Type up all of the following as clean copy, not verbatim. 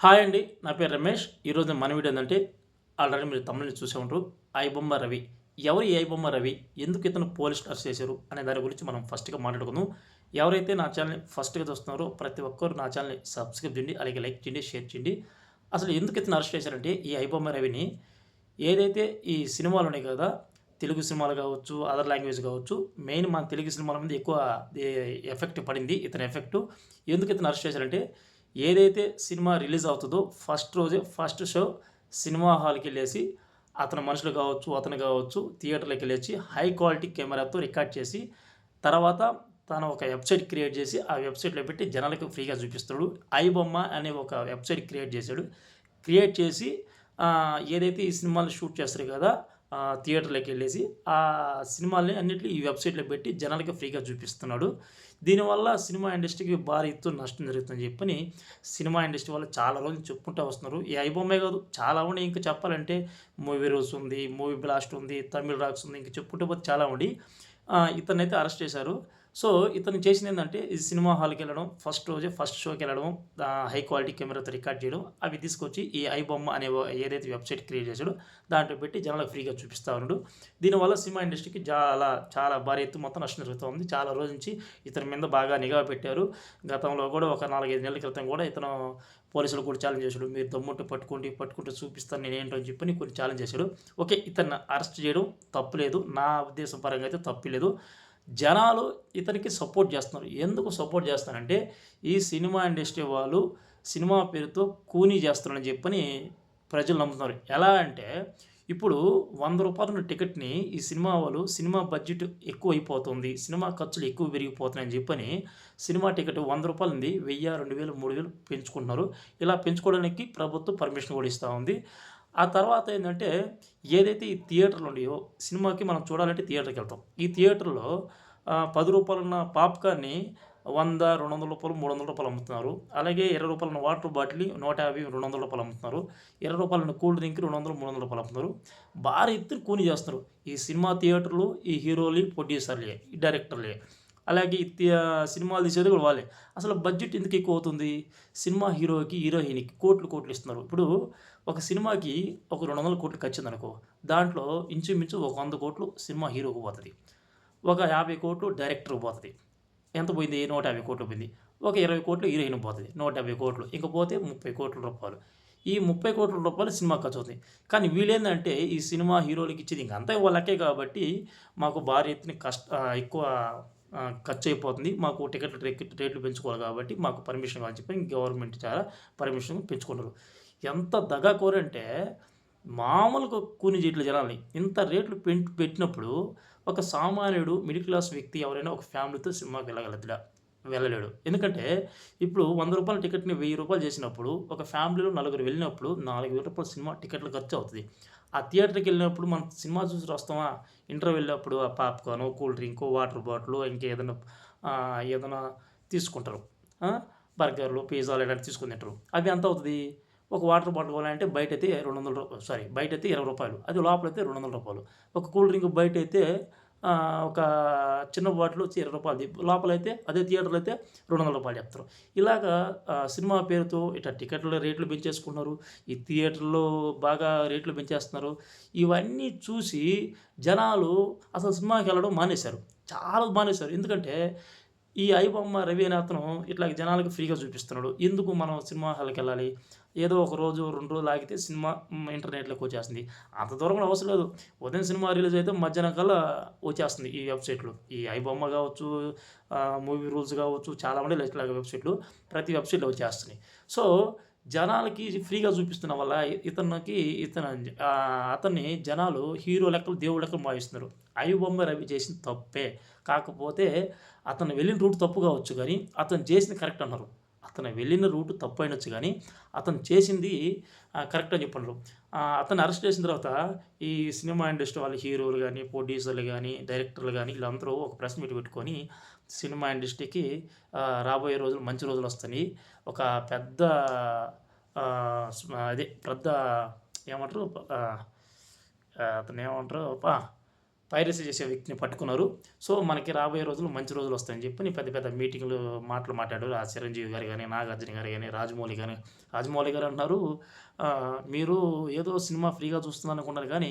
Hi అండి. నా పేరు రమేష్. ఈరోజు మన వీడియో ఏందంటే, ఆల్రెడీ మీరు తమిళ్ చూసే ఉంటారు. 'ఐబొమ్మ రవి'. ఎవరు ఈ 'ఐబొమ్మ రవి'? ఎందుకు ఇతను పోలీసులు అరెస్ట్ చేశారు? అనే దాని గురించి మనం ఫస్ట్‌గా మాట్లాడుకుందాం. ఎవరైతే నా ఛానెల్‌ని ఫస్ట్‌గా చూస్తున్నారో ప్రతి ఒక్కరు నా ఛానెల్‌ని సబ్స్క్రైబ్ చేయండి. అలాగే లైక్ చేయండి, షేర్ చేయండి. అసలు ఎందుకు ఇతను అరెస్ట్ చేశారంటే, ఈ 'ఐబొమ్మ రవిని' ఏదైతే ఈ సినిమాలు ఉన్నాయి కదా! తెలుగు సినిమాలు కావచ్చు, అదర్ లాంగ్వేజ్ కావచ్చు. మెయిన్ మన తెలుగు సినిమాల మీద ఎక్కువ ఎ ఎఫెక్ట్ పడింది. ఇతని ఎఫెక్టు. ఎందుకు ఇతను అరెస్ట్ చేశారంటే, ఏదైతే సినిమా రిలీజ్ అవుతదో ఫస్ట్ రోజే ఫస్ట్ షో సినిమా హాల్‌కెళ్ళేసి అతని మనుషులు కావచ్చు, అతను కావచ్చు థియేటర్‌లోకెళ్ళొచ్చి హై క్వాలిటీ కెమెరాతో రికార్డ్ చేసి, తర్వాత తను ఒక వెబ్‌సైట్ క్రియేట్ చేసి, ఆ వెబ్‌సైట్‌లో పెట్టి జనాలకి ఫ్రీగా చూపిస్తాడు. ఐబొమ్మ అనే ఒక వెబ్‌సైట్ క్రియేట్ చేశాడు. క్రియేట్ చేసి ఏదైతే ఈ సినిమాలు షూట్ చేస్తారు కదా! థియేటర్‌లోకెళ్ళేసి ఆ సినిమాల్ని అన్నిటిని ఈ వెబ్‌సైట్‌లో పెట్టి జనాలకి ఫ్రీగా చూపిస్తున్నాడు. దీనివల్ల సినిమా ఇండస్ట్రీకి భారీ ఎత్తున నష్టం జరుగుతుందని చెప్పని సినిమా ఇండస్ట్రీ వాళ్ళు చాలా రోజులు చెప్పుకుంటా వస్తున్నారు. ఈ ఐబొమ్మే కాదు చాలా ఉన్నాయి. ఇంకా చెప్పాలంటే మూవీ రూల్స్ ఉంది, మూవీ బ్లాస్ట్ ఉంది, తమిళ్ రాక్స్ ఉంది. ఇంక చెప్పుకుంటూ పోతే చాలా ఉన్నాయి. ఇతన్నైతే అరెస్ట్ చేశారు. సో, ఇతను చేసిందేందంటే, ఈ సినిమా హాల్‌కెళ్ళడం, ఫస్ట్ రోజే ఫస్ట్ షోకెళ్ళడం, హై క్వాలిటీ కెమెరాతో రికార్డ్ చేయడం, అవి తీసుకొచ్చి ఈ ఐబొమ్మ అనే ఏదైతే వెబ్‌సైట్ క్రియేట్ చేసాడో, దాంట్లో పెట్టి జనాలకు ఫ్రీగా చూపిస్తా ఉన్నాడు. దీనివల్ల సినిమా ఇండస్ట్రీకి చాలా భారీ ఎత్తు మొత్తం నష్టం జరుగుతా ఉంది. చాలా రోజుల నుంచి ఇతని మీద బాగా నిఘా పెట్టారు. గతంలో కూడా ఒక 4, 5 నెలల క్రితం కూడా ఇతను పోలీసులకు కూడా ఛాలెంజ్ చేసాడు. మీరు దమ్ముంటే పట్టుకోండి, పట్టుకుంటే చూపిస్తాను నేనేంటో అని చెప్పని కొన్ని ఛాలెంజ్ చేసాడు. ఓకే. ఇతన్ని అరెస్ట్ చేయడం తప్పులేదు. నా ఉద్దేశం పరంగా అయితే తప్పు లేదు. జనాలు ఇతనికి సపోర్ట్ చేస్తున్నారు. ఎందుకు సపోర్ట్ చేస్తున్నారంటే, ఈ సినిమా ఇండస్ట్రీ వాళ్ళు సినిమా పేరుతో కూనీ చేస్తున్నారని చెప్పని ప్రజలు నమ్ముతున్నారు. ఎలా అంటే, ఇప్పుడు రూ. 100 టికెట్‌ని ఈ సినిమా వాళ్ళు సినిమా బడ్జెట్ ఎక్కువైపోతుంది. సినిమా ఖర్చులు ఎక్కువ పెరిగిపోతున్నాయని చెప్పని సినిమా టికెట్ రూ. 100 ఉంది. 1000, 2000, 3000 పెంచుకుంటున్నారు. ఇలా పెంచుకోవడానికి ప్రభుత్వం పర్మిషన్ కూడా ఇస్తా ఉంది. ఆ తర్వాత ఏందంటే, ఏదైతే ఈ థియేటర్‌లు ఉన్నాయో, సినిమాకి మనం చూడాలంటే థియేటర్‌కెళ్తాం. ఈ థియేటర్‌లో రూ. 10 ఉన్న పాప్‌కార్న్‌ని 100, రూ. 200, రూ. 300 అమ్ముతున్నారు. అలాగే రూ. 20 ఉన్న వాటర్ బాటిల్‌ని 150, రూ. 200 అమ్ముతున్నారు. రూ. 20 ఉన్న కూల్ డ్రింక్ 200, 300 అమ్ముతున్నారు. భారీ ఎత్తున కూని చేస్తున్నారు. ఈ సినిమా థియేటర్లు, ఈ హీరోలు, ప్రొడ్యూసర్‌లే, ఈ డైరెక్టర్‌లే. అలాగే సినిమాలు తీసేది కూడా వాళ్ళే. అసలు బడ్జెట్ ఎందుకు ఎక్కువవుతుంది? సినిమా హీరోకి, హీరోయిన్‌కి కోట్లు, కోట్లు ఇస్తున్నారు. ఇప్పుడు ఒక సినిమాకి ఒక 200,00,00,000 ఖర్చుందనుకో, దాంట్లో ఇంచుమించు ఒక 100,00,00,000 సినిమా హీరోకి పోతది. ఒక 50,00,00,000 డైరెక్టర్‌కి పోతది. ఎంత పోయింది? 150,00,00,000 పోయింది. ఒక 20,00,00,000 హీరోయిన్‌కి పోతది. 150,00,00,000 ఇక పోతే రూ. 30,00,00,000. ఈ రూ. 30,00,00,000 సినిమాకి ఖర్చవుతాయి. కానీ వీళ్ళేందంటే ఈ సినిమా హీరోలకి ఇచ్చేది ఇంక అంతా వాళ్ళ లెక్కే కాబట్టి మాకు భారీ ఎత్తున ఎక్కువ ఖర్చయిపోతుంది. మాకు టికెట్ల రేట్లు పెంచుకోవాలి కాబట్టి మాకు పర్మిషన్ కావాలని చెప్పి గవర్నమెంట్ చాలా పర్మిషన్ పెంచుకున్నారు. ఎంత దగాకోరంటే మామూలుగా కూని చేయట్లే జనాల్ని. ఇంత రేట్లు పెట్టినప్పుడు ఒక సామాన్యుడు మిడిల్ క్లాస్ వ్యక్తి ఎవరైనా ఒక ఫ్యామిలీతో సినిమాకి వెళ్ళగలుగుతాడా? వెళ్ళలేడు. ఎందుకంటే ఇప్పుడు రూ. 100 టికెట్‌ని రూ. 1000 చేసినప్పుడు ఒక ఫ్యామిలీలో నలుగురు వెళ్ళినప్పుడు రూ. 4,000 సినిమా టికెట్‌లు ఖర్చవుతది. ఆ థియేటర్‌కెళ్ళినప్పుడు మనం సినిమా చూసి వస్తామా? ఇంటర్వెల్‌లప్పుడు ఆ పాప్‌కార్నో, కూల్ డ్రింకో, వాటర్ బాటిలో ఇంకేదైనా ఏదైనా తీసుకుంటారు. ఆ! బర్గర్‌లు, పిజ్జాలు ఇలాంటివి తీసుకొని తింటారు. అవి ఎంతవుతది? ఒక వాటర్ బాటిల్ కొనాలంటే బయటైతే బయటైతే రూ. 20 అది లోపలైతే రూ. 200. ఒక కూల్ డ్రింక్ బయటైతే ఒక చిన్న బాటిల్ వచ్చి రూ. 20 లోపలైతే అదే థియేటర్‌లో అయితే రూ. 200 చెప్తారు. ఇలాగా సినిమా పేరుతో ఇట్లా టికెట్ల రేట్లు పెంచేసుకున్నారు. ఈ థియేటర్‌లో బాగా రేట్లు పెంచేస్తున్నారు. ఇవన్నీ చూసి జనాలు అసలు సినిమాకెళ్ళడం మానేశారు. చాలా మానేశారు. ఎందుకంటే ఈ ఐబొమ్మ రవి అనే అతను ఇట్లా జనాలకి ఫ్రీగా చూపిస్తున్నాడు. ఎందుకు మనం సినిమా హాల్‌కెళ్ళాలి? ఏదో ఒక రోజు, 2 రోజులు ఆగితే సినిమా ఇంటర్నెట్‌లోకి వచ్చేస్తుంది. అంత దూరం కూడా అవసరం లేదు. ఉదయం సినిమా రిలీజ్ అయితే మధ్యాహ్నం కల్లా వచ్చేస్తుంది ఈ వెబ్‌సైట్‌లో. ఈ ఐబొమ్మ కావచ్చు, మూవీ రూల్స్ కావచ్చు, చాలా ఉన్నాయి ఇట్లాగ వెబ్‌సైట్‌లు. ప్రతి వెబ్‌సైట్‌లో వచ్చేస్తున్నాయి. సో, జనాలకి ఫ్రీగా చూపిస్తున్న వల్ల ఇతనికి అతన్ని జనాలు హీరో లెక్కలు, దేవుడి లెక్కలు భావిస్తున్నారు. ఐబొమ్మ రవి చేసింది తప్పే. కాకపోతే అతను వెళ్ళిన రూట్ తప్పు కావచ్చు గానీ, అతను చేసింది కరెక్ట్ అన్నారు. అతను వెళ్ళిన రూట్ తప్పయినొచ్చు గానీ, అతను చేసింది కరెక్ట్ అని చెప్పండ్రు. అతన్ని అరెస్ట్ చేసిన తర్వాత ఈ సినిమా ఇండస్ట్రీ వాళ్ళు హీరోలు గాని, ప్రొడ్యూసర్‌లు గాని, డైరెక్టర్‌లు గాని వీళ్ళందరూ ఒక ప్రెస్ మీట్ పెట్టుకొని సినిమా ఇండస్ట్రీకి రాబోయే రోజులు మంచి రోజులొస్తాయి. ఒక పెద్ద అదే పెద్ద ఏమంటారు? అతన్నేమంటారు? పైరసీ చేసే వ్యక్తిని పట్టుకున్నారు. సో, మనకి రాబోయే రోజుల్లో మంచి రోజులు వస్తాయని చెప్పని పెద్ద పెద్ద మీటింగ్‌లు మాట్లాడారు. ఆ చిరంజీవి గారు గాని, నాగార్జున గారు గాని, రాజమౌళి గాని, రాజమౌళి గారు అంటున్నారు, "మీరు ఏదో సినిమా ఫ్రీగా చూస్తున్నారనుకున్నారు గానీ,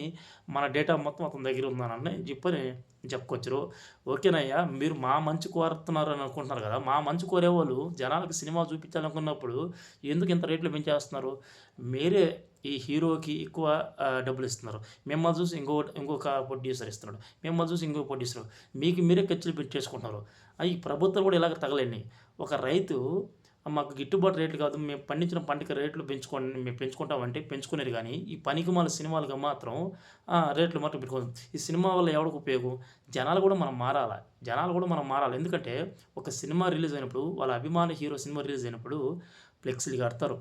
మన డేటా మొత్తం అతని దగ్గర ఉందనని" చెప్పని చెప్పుకొచ్చారు. ఓకేనయ్యా! మీరు మా మంచి కోరుతున్నారని అనుకుంటున్నారు గదా! మా మంచి కోరేవాళ్ళు జనాలకి సినిమా చూపించాలనుకున్నప్పుడు ఎందుకు ఇంత రేట్లు పెంచేస్తున్నారు? మీరే ఈ హీరోకి ఎక్కువ డబ్బులిస్తున్నారు. మిమ్మల్ని చూసి ఇంకొక ప్రొడ్యూసర్ ఇస్తున్నాడు. మిమ్మల్ని చూసి ఇంకో ప్రొడ్యూసరు. మీకు మీరే ఖర్చులు పెట్టేసుకుంటున్నారు. ఈ ప్రభుత్వం కూడా ఇలాగ తగలండి. ఒక రైతు మాకు గిట్టుబాటు రేట్లు కాదు. మేము పండించిన పంటకి రేట్లు మేము పెంచుకుంటామంటే పెంచుకునేది గానీ, ఈ పనికిమాలిన సినిమాలుగా మాత్రం రేట్లు మాత్రం పెట్టుకోదు. ఈ సినిమా వల్ల ఎవడికి ఉపయోగం? జనాలు కూడా మనం మారాల. జనాలు కూడా మనం మారాలి. ఎందుకంటే ఒక సినిమా రిలీజ్ అయినప్పుడు వాళ్ళ అభిమాన హీరో సినిమా రిలీజ్ అయినప్పుడు ఫ్లెక్సీలు కడతారు.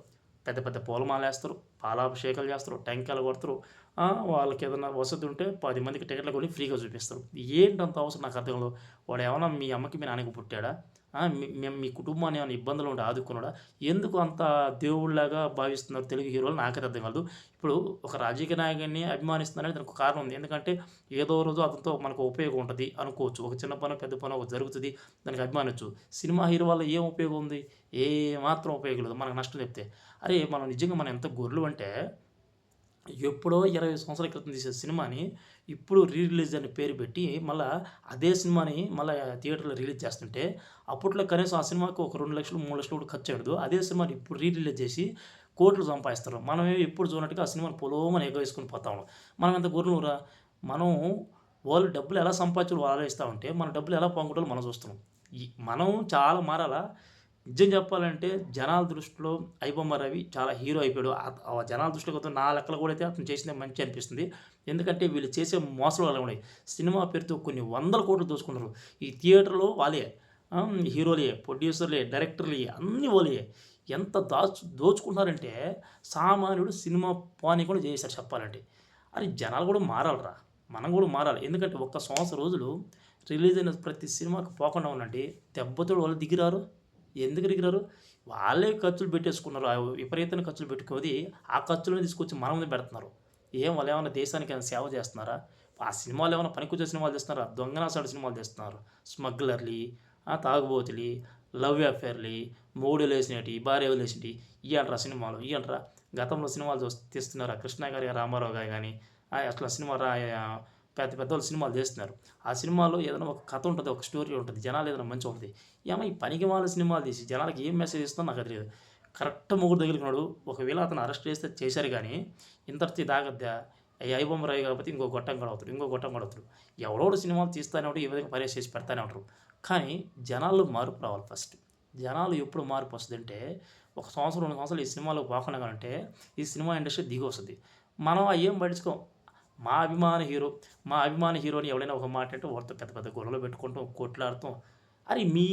పెద్ద పెద్ద పూలమాలేస్తారు. పాలాభిషేకాలు చేస్తారు. టెంకాయలు కొడతారు. వాళ్ళకేదన్నా వసతి ఉంటే 10 మందికి టికెట్లు కొని ఫ్రీగా చూపిస్తారు. ఏంటంత అవసరం నాకు అర్థం కాదు. వాడేమన్నా మీ అమ్మకి, మీ నాన్నకి పుట్టాడా? మీ కుటుంబాన్ని ఏమైనా ఇబ్బందులు ఉంటే ఆదుకున్నాడా? ఎందుకు అంత దేవుడిలాగా భావిస్తున్నారు తెలుగు హీరోలు నాకైతే అర్థం కాదు. ఇప్పుడు ఒక రాజకీయ నాయకుడిని అభిమానిస్తున్నారని దానికి ఒక కారణం ఉంది. ఎందుకంటే ఏదో రోజు అతనితో మనకు ఉపయోగం ఉంటది అనుకోవచ్చు. ఒక చిన్న పనో, పెద్ద పనో ఒకటి జరుగుతది. దానికి అభిమానించొచ్చు. సినిమా హీరో వల్ల ఏం ఉపయోగం ఉంది? ఏమాత్రం ఉపయోగం లేదు. మనకు నష్టం చెప్తే. అరే! మనం ఎంత గొర్రెలమంటే ఎప్పుడో 20 సంవత్సరాల క్రితం తీసిన సినిమాని ఇప్పుడు రిలీజ్ అని పేరు పెట్టి మళ్ళా అదే సినిమాని మళ్ళా థియేటర్‌లో రిలీజ్ చేస్తుంటే అప్పట్లో కనీసం ఆ సినిమాకి ఒక 2,00,000, 3,00,000 కూడా ఖర్చయ్యేదు. అదే సినిమాని ఇప్పుడు రిలీజ్ చేసి కోట్లు సంపాదిస్తారు. మనమేమో ఎప్పుడు చూడనట్టుగా ఆ సినిమాని పొలోమని ఎగవేసుకొని పోతా ఉన్నాం. మనం ఎంత గొర్రెలంరా! మనం వాళ్ళు డబ్బులు ఎలా సంపాదించాలో వాళ్ళు ఆలోచిస్తా ఉంటే మన డబ్బులు ఎలా పోగొట్టాలో మనం చూస్తున్నాం. మనం చాలా మారాలా. నిజం చెప్పాలంటే జనాల దృష్టిలో 'ఐబొమ్మ రవి' చాలా హీరో అయిపోయాడు. ఆ జనాల దృష్టిలో కొద్దిగా నా లెక్కలో కూడా అయితే అతను చేసిందే మంచి అనిపిస్తుంది. ఎందుకంటే వీళ్ళు చేసే మోసాలు అలా ఉన్నాయి. సినిమా పేరుతో కొన్ని వందల కోట్లు దోచుకున్నారు. ఈ థియేటర్‌లో వాళ్ళే, హీరోలే, ప్రొడ్యూసర్‌లే, డైరెక్టర్‌లే అన్నీ ఓళ్ళే. ఎంత దోచుకుంటున్నారంటే సామాన్యుడు సినిమా పోనీయకుండా చేసేసారు చెప్పాలంటే. అరే జనాలు కూడా మారాలిరా! మనం కూడా మారాలి. ఎందుకంటే ఒక్క సంవత్సరం రోజులు రిలీజ్ అయిన ప్రతి సినిమాకి పోకుండా ఉండండి. దెబ్బతోడు వాళ్ళు దిగిరారు. ఎందుకు దిగిరారు? వాళ్ళే ఖర్చులు పెట్టేసుకున్నారు. విపరీతమైన ఖర్చులు పెట్టుకొని, ఆ ఖర్చులను తీసుకొచ్చి మన ముందు పెడుతున్నారు. వాళ్ళేమన్నా దేశానికి ఏమైనా సేవ చేస్తున్నారా? ఆ సినిమాలు ఏమైనా పనికొచ్చే సినిమాలు తీస్తున్నారా? దొంగనాసాడు సినిమాలు తీస్తున్నారు. స్మగ్లర్‌లి, తాగుబోతులి, లవ్ అఫేర్‌లి, మొగుడోలేసినేటియి, భార్య వదిలేసినటియి ఇయ్యంట్రా సినిమాలు. ఇయ్యంట్రా. గతంలో సినిమాలు తీస్తున్నారా? కృష్ణ గారి, రామారావు గారు గాని, అట్లా సినిమా పెద్ద పెద్దోళ్ళు సినిమాలు తీస్తున్నారు. ఆ సినిమాలో ఏదైనా ఒక కథ ఉంటది. ఒక స్టోరీ ఉంటది. జనాలు ఏదైనా మంచిగా ఉంటది. ఈ పనికిమాలిన సినిమాలు తీసి జనాలకి ఏం మెసేజ్ ఇస్తుందో నాకు తెలీదు. కరెక్ట్ మొగుడు తగిలినాడు. ఒకవేళ అతను అరెస్ట్ చేస్తే చేశారు గానీ, ఇంతటితో దాగద్దా? ఈ 'ఐబొమ్మ రవి' కాకపోతే ఇంకో గొట్టం కూడా అవుతాడు. ఇంకో గొట్టం కూడా అవుతాడు. ఎవడోడు సినిమాలు తీస్తానే ఉంటాడు. ఈ విధంగా పరేష్ చేసి పెడతానే ఉంటారు. కానీ జనాల్లో మార్పు రావాలి ఫస్ట్. జనాలు ఎప్పుడు మార్పు వస్తదంటే, ఒక సంవత్సరం, 2 సంవత్సరాలు ఈ సినిమాలోకి పోకుండా గానంటే, ఈ సినిమా ఇండస్ట్రీ దిగొస్తది. మనం అయ్యేం పట్టించుకోం. మా అభిమాన హీరో, మా అభిమాన హీరోని ఎవడైనా ఒక మాట అంటే వాడితో పెద్ద పెద్ద గొడవలు పెట్టుకుంటాం, కొట్లాడతాం. అరే మీ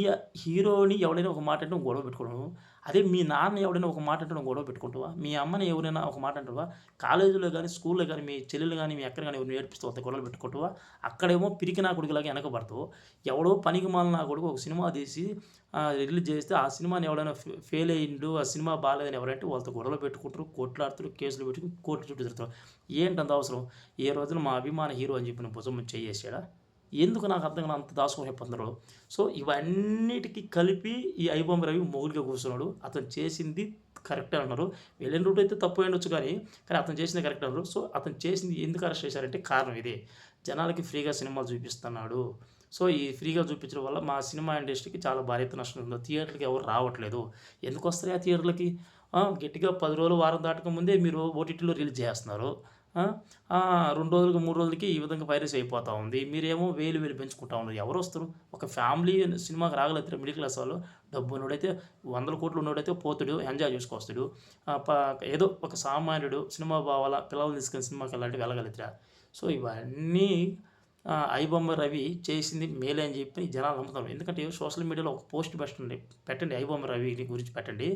హీరోని ఎవడైనా ఒక మాట అంటే నువ్వు గొడవ పెట్టుకోవడం. అదే మీ నాన్న ఎవడైనా ఒక మాట అంటే నువ్వు గొడవ పెట్టుకుంటావా? మీ అమ్మని ఎవరైనా ఒక మాట అంటావా? కాలేజీలో గాని, స్కూల్‌లో గాని మీ చెల్లెలు గాని, మీ అక్కని గాని ఎవరిని ఏడిపిస్తూ వస్తే గొడవలు పెట్టుకుంటావా? అక్కడేమో పిరికి నా కొడుకులాగా వెనకబడతావు. ఎవడో పనికిమాలిన నా కొడుకు ఒక సినిమా తీసి రిలీజ్ చేస్తే ఆ సినిమాని ఎవడైనా ఫెయిల్ అయ్యిండు, ఆ సినిమా బాలేదని ఎవరంటే వాళ్ళతో గొడవలు పెట్టుకుంటారు, కొట్లాడుతారు, కేసులు పెట్టుకొని కోర్టు చుట్టూ తిరుగుతారు. ఏంటంత అవసరం? ఏ రోజున మా అభిమాన హీరో అని చెప్పి భుజం మీద చెయ్యేసాడా? ఎందుకు నాకు అర్థం కాదు అంత దాచుకొని సో, ఇవన్నిటికి కలిపి ఈ 'ఐబొమ్మ రవి' మొగుడుగా కూర్చున్నాడు. అతను చేసింది కరెక్టే అన్నారు. వెళ్ళిన రూట్ అయితే తప్పు అయ్యుండొచ్చు కానీ అతను చేసింది కరెక్ట్ అన్నారు. సో, అతను చేసింది ఎందుకు అరెస్ట్ చేశారంటే కారణం ఇదే. జనాలకి ఫ్రీగా సినిమాలు చూపిస్తున్నాడు. సో, ఈ ఫ్రీగా చూపించడం వల్ల మా సినిమా ఇండస్ట్రీకి చాలా భారీ ఎత్తున నష్టం ఉంది. థియేటర్‌లకి ఎవరు రావట్లేదు. ఎందుకొస్తాయి ఆ థియేటర్‌లకి? గట్టిగా 10 రోజులు, వారం దాటక ముందే మీరు ఓటీటీలో రిలీజ్ చేసేస్తున్నారు. ఆ! 2 రోజులకి, 3 రోజులకి ఈ విధంగా పైరసీ అయిపోతా ఉంది. మీరేమో వేలు పెంచుకుంటా ఉన్నారు. ఎవరొస్తారు? ఒక ఫ్యామిలీ సినిమాకి రాగలుగుతారు మిడిల్ క్లాస్ వాళ్ళు. డబ్బున్నోడైతే 100,00,00,000 ఉన్నోడైతే పోతాడు, ఎంజాయ్ చేసుకొస్తాడు. ఏదో ఒక సామాన్యుడు సినిమా పోవాలా, పిల్లల్ని తీసుకొని సినిమాకెళ్ళాలంటే వెళ్ళగలుగుతారా? సో, ఇవన్నీ 'ఐబొమ్మ రవి' చేసింది మేలే అని చెప్పి జనాలు నమ్ముతున్నారు. ఎందుకంటే సోషల్ మీడియాలో ఒక పోస్ట్ పెట్టండి 'ఐబొమ్మ రవి' గురించి పెట్టండి.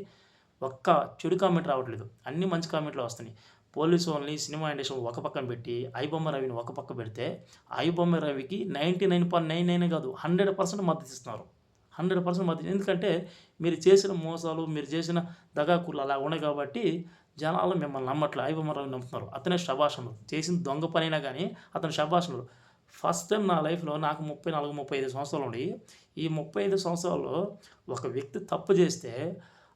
ఒక్క చెడు కామెంట్ రావట్లేదు. అన్నీ మంచి కామెంట్‌లే వస్తున్నాయి. పోలీసు వాళ్ళని, సినిమా ఇండస్ట్రీని ఒక పక్కన పెట్టి, 'ఐబొమ్మ రవిని' ఒక పక్క పెడితే, 'ఐబొమ్మ రవికి' 99.99 కాదు 100% మద్దతిస్తున్నారు. 100% మద్దతు. ఎందుకంటే మీరు చేసిన మోసాలు, మీరు చేసిన దగాకులు అలా ఉన్నాయి కాబట్టి జనాలు మిమ్మల్ని నమ్మట్లే. 'ఐబొమ్మ రవిని' నమ్ముతున్నారు. అతనే శభాష్ అన్నారు. చేసింది దొంగ పనైనా గానీ అతను శభాష్ అన్నారు. ఫస్ట్ టైం నా లైఫ్‌లో నాకు 34, 35 సంవత్సరాలుండి. ఈ 35 సంవత్సరాల్లో ఒక వ్యక్తి తప్పు చేస్తే,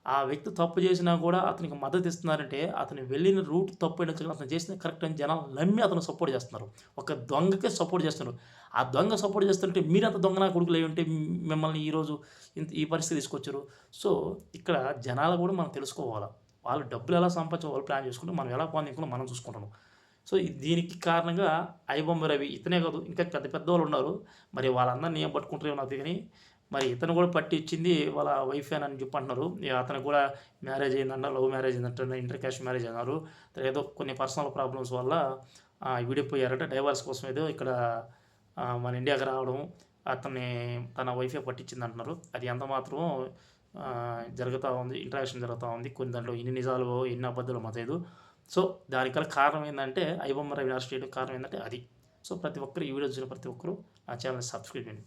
ఆ వ్యక్తి తప్పు చేసినా కూడా అతనికి మద్దతు ఇస్తున్నారంటే, అతను వెళ్ళిన రూట్ తప్పైనా కానీ అతను చేసింది కరెక్ట్ అని జనాలు నమ్మి అతను సపోర్ట్ చేస్తున్నారు. ఒక దొంగకే సపోర్ట్ చేస్తున్నారు. ఆ దొంగ సపోర్ట్ చేస్తుంటే మీరెంత దొంగ నా కొడుకులు అయ్యుంటే మిమ్మల్ని ఈరోజు ఈ పరిస్థితి తీసుకొచ్చారు. సో, ఇక్కడ జనాలు కూడా మనం తెలుసుకోవాల. వాళ్ళు డబ్బులు ఎలా సంపాదించాలో వాళ్ళు ప్లాన్ చేసుకుంటే, మనం ఎలా పొందించుకోవాలో మనం చూసుకుంటున్నాం. సో, దీనికి కారణంగా ఐబొమ్మ రవి ఇతనే కాదు ఇంకా పెద్ద పెద్దోళ్ళున్నారు. మరి వాళ్ళందరిని ఏం పట్టుకుంటారో నాకు తెలీదని. మరి ఇతను కూడా పట్టిచ్చింది వాళ్ళ వైఫేనని చెప్పి అంటున్నారు. అతనికి కూడా మ్యారేజ్ అయిందంట. లవ్ మ్యారేజ్ అయిందంట. ఇంటర్ కాస్ట్ మ్యారేజ్ అన్నారు. ఏదో కొన్ని పర్సనల్ ప్రాబ్లమ్స్ వల్ల విడిపోయారట. డైవర్స్ కోసం ఏదో ఇక్కడ మన ఇండియాకి రావడం, తన వైఫే పట్టించిందంటున్నారు. అది ఎంత మాత్రమో జరుగుతా ఉంది. ఇంటరాక్షన్ జరుగుతా ఉంది. కొన్ని దాంట్లో ఎన్ని నిజాలు, ఎన్ని అబద్ధాలో మాకు తెలీదు. సో, దానికి గల కారణం ఏందంటే ఐబొమ్మ రవి అరెస్ట్ చేయడానికి కారణం ఏందంటే అది. సో, ప్రతి ఒక్కరు ఈ వీడియో చూసిన ప్రతి ఒక్కరు నా ఛానెల్‌ని సబ్స్క్రైబ్ చేయండి.